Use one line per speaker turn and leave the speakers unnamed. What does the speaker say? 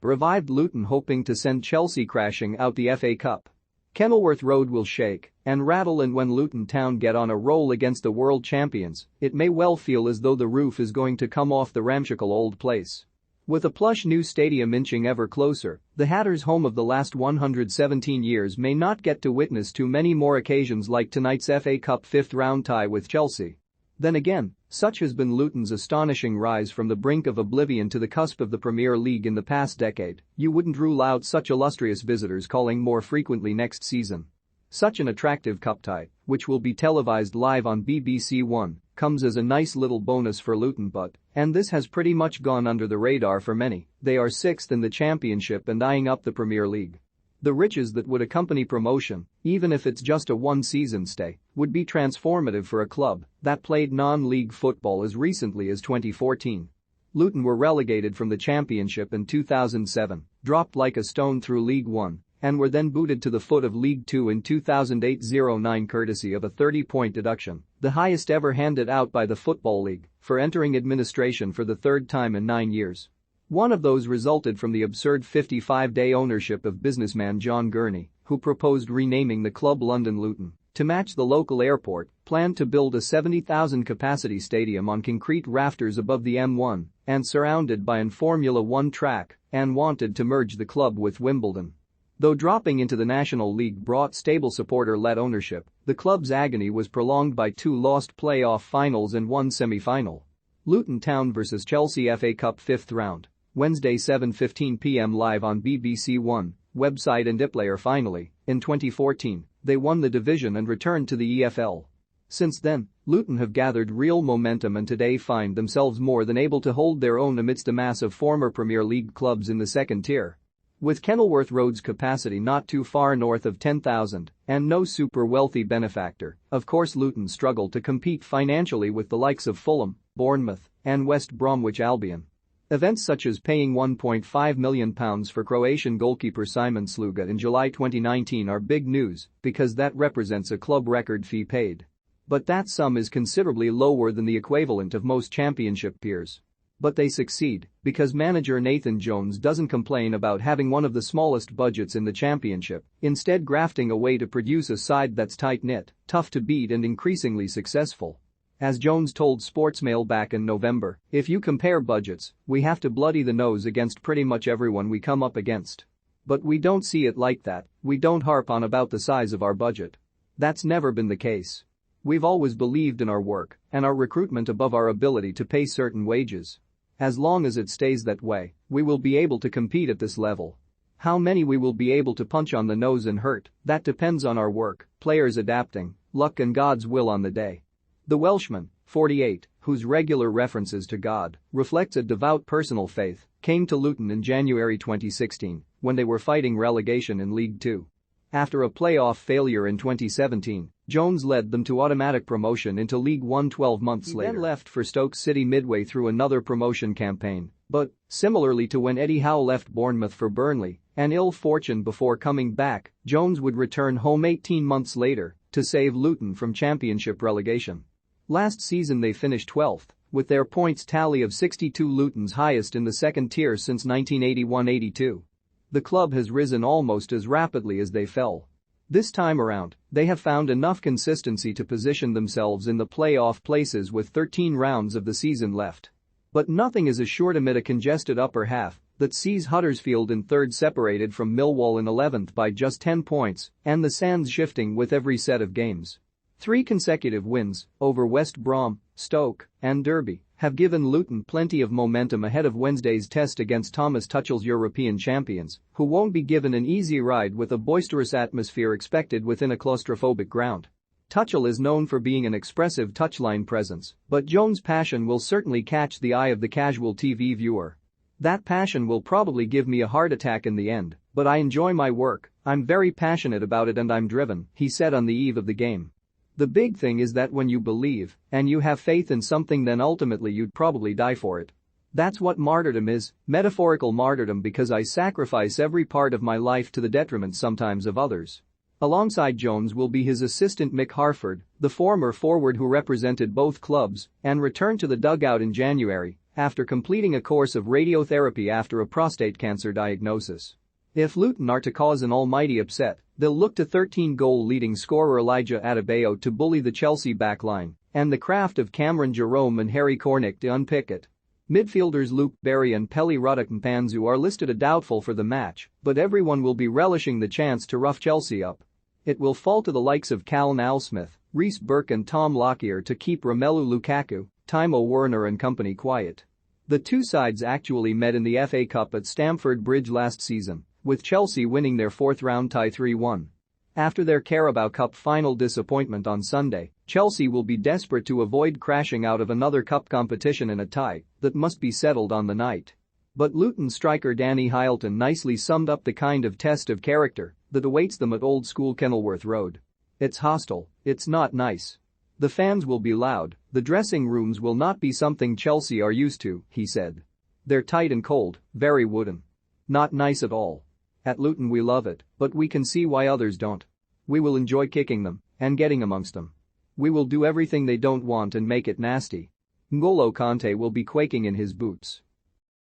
Revived Luton hoping to send Chelsea crashing out the FA Cup. Kenilworth Road will shake and rattle, and when Luton Town get on a roll against the world champions, it may well feel as though the roof is going to come off the ramshackle old place. With a plush new stadium inching ever closer, the Hatters' home of the last 117 years may not get to witness too many more occasions like tonight's FA Cup fifth-round tie with Chelsea. Then again, such has been Luton's astonishing rise from the brink of oblivion to the cusp of the Premier League in the past decade, you wouldn't rule out such illustrious visitors calling more frequently next season. Such an attractive cup tie, which will be televised live on BBC One, comes as a nice little bonus for Luton, and this has pretty much gone under the radar for many. They are sixth in the Championship and eyeing up the Premier League. The riches that would accompany promotion, even if it's just a one-season stay, would be transformative for a club that played non-league football as recently as 2014. Luton were relegated from the Championship in 2007, dropped like a stone through League One, and were then booted to the foot of League Two in 2008-09 courtesy of a 30-point deduction, the highest ever handed out by the Football League, for entering administration for the third time in 9 years. One of those resulted from the absurd 55-day ownership of businessman John Gurney, who proposed renaming the club London Luton to match the local airport, planned to build a 70,000-capacity stadium on concrete rafters above the M1 and surrounded by an Formula One track, and wanted to merge the club with Wimbledon. Though dropping into the National League brought stable supporter-led ownership, the club's agony was prolonged by 2 lost playoff finals and 1 semi-final. Luton Town vs Chelsea FA Cup fifth round. Wednesday 7:15 p.m. live on BBC One, website and iPlayer. Finally, in 2014, they won the division and returned to the EFL. Since then, Luton have gathered real momentum and today find themselves more than able to hold their own amidst a mass of former Premier League clubs in the second tier. With Kenilworth Road's capacity not too far north of 10,000 and no super-wealthy benefactor, of course Luton struggle to compete financially with the likes of Fulham, Bournemouth, and West Bromwich Albion. Events such as paying £1.5 million for Croatian goalkeeper Simon Sluga in July 2019 are big news because that represents a club record fee paid. But that sum is considerably lower than the equivalent of most championship peers. But they succeed because manager Nathan Jones doesn't complain about having one of the smallest budgets in the championship, instead grafting a way to produce a side that's tight-knit, tough to beat and increasingly successful. As Jones told Sportsmail back in November, if you compare budgets, we have to bloody the nose against pretty much everyone we come up against. But we don't see it like that, we don't harp on about the size of our budget. That's never been the case. We've always believed in our work and our recruitment above our ability to pay certain wages. As long as it stays that way, we will be able to compete at this level. How many we will be able to punch on the nose and hurt, that depends on our work, players adapting, luck and God's will on the day. The Welshman, 48, whose regular references to God reflects a devout personal faith, came to Luton in January 2016 when they were fighting relegation in League Two. After a playoff failure in 2017, Jones led them to automatic promotion into League One 12 months later. He then left for Stoke City midway through another promotion campaign, but, similarly to when Eddie Howe left Bournemouth for Burnley, an ill fortune before coming back, Jones would return home 18 months later to save Luton from championship relegation. Last season they finished 12th, with their points tally of 62, Luton's highest in the second tier since 1981-82. The club has risen almost as rapidly as they fell. This time around, they have found enough consistency to position themselves in the playoff places with 13 rounds of the season left. But nothing is assured amid a congested upper half that sees Huddersfield in third separated from Millwall in 11th by just 10 points and the sands shifting with every set of games. 3 consecutive wins over West Brom, Stoke, and Derby have given Luton plenty of momentum ahead of Wednesday's test against Thomas Tuchel's European champions, who won't be given an easy ride with a boisterous atmosphere expected within a claustrophobic ground. Tuchel is known for being an expressive touchline presence, but Jones' passion will certainly catch the eye of the casual TV viewer. That passion will probably give me a heart attack in the end, but I enjoy my work, I'm very passionate about it and I'm driven, he said on the eve of the game. The big thing is that when you believe and you have faith in something, then ultimately you'd probably die for it. That's what martyrdom is, metaphorical martyrdom, because I sacrifice every part of my life to the detriment sometimes of others. Alongside Jones will be his assistant Mick Harford, the former forward who represented both clubs and returned to the dugout in January after completing a course of radiotherapy after a prostate cancer diagnosis. If Luton are to cause an almighty upset, they'll look to 13-goal leading scorer Elijah Adebayo to bully the Chelsea backline and the craft of Cameron Jerome and Harry Cornick to unpick it. Midfielders Luke Berry and Pelly Mpanzu are listed as doubtful for the match, but everyone will be relishing the chance to rough Chelsea up. It will fall to the likes of Callum Alsmith, Reece Burke and Tom Lockyer to keep Romelu Lukaku, Timo Werner and company quiet. The two sides actually met in the FA Cup at Stamford Bridge last season, with Chelsea winning their fourth-round tie 3-1. After their Carabao Cup final disappointment on Sunday, Chelsea will be desperate to avoid crashing out of another cup competition in a tie that must be settled on the night. But Luton striker Danny Hylton nicely summed up the kind of test of character that awaits them at Old School Kenilworth Road. It's hostile, it's not nice. The fans will be loud, the dressing rooms will not be something Chelsea are used to, he said. They're tight and cold, very wooden. Not nice at all. At Luton we love it, but we can see why others don't. We will enjoy kicking them and getting amongst them. We will do everything they don't want and make it nasty. N'Golo Kante will be quaking in his boots.